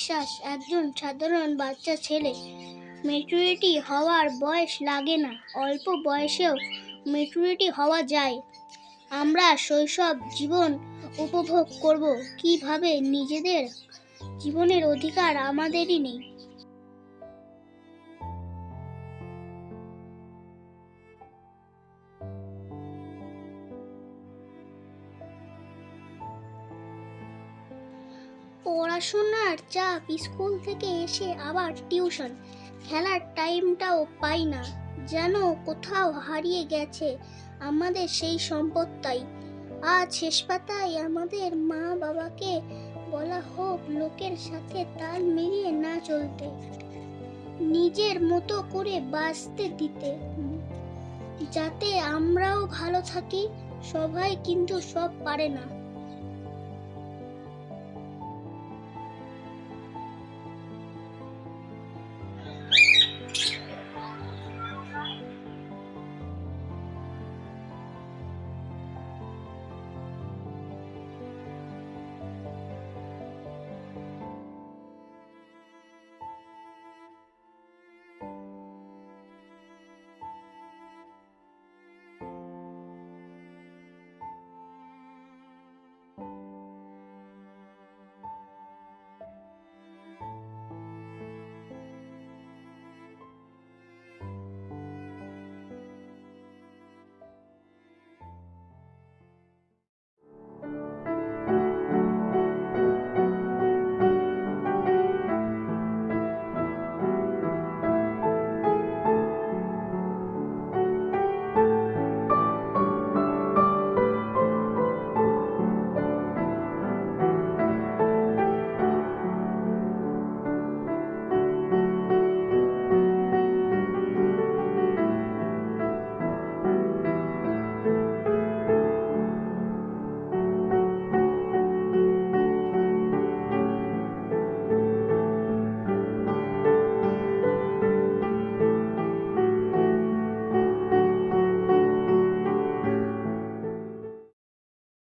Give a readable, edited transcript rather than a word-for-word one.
বিশ্বাস একজন সাধারণ বাচ্চা ছেলে। ম্যাচুরিটি হওয়ার বয়স লাগে না, অল্প বয়সেও ম্যাচুরিটি হওয়া যায়। আমরা শৈশব জীবন উপভোগ করব কিভাবে? নিজেদের জীবনের অধিকার আমাদেরই নেই। পড়াশোনার চাপ, স্কুল থেকে এসে আবার টিউশন, খেলার টাইমটাও পাই না, যেন কোথাও হারিয়ে গেছে আমাদের সেই সম্পদটাই। আজ শেষ পাতায় আমাদের মা বাবাকে বলা হোক লোকের সাথে তাল মিলিয়ে না চলতে, নিজের মতো করে বাঁচতে দিতে, যাতে আমরাও ভালো থাকি। সবাই কিন্তু সব পারে না।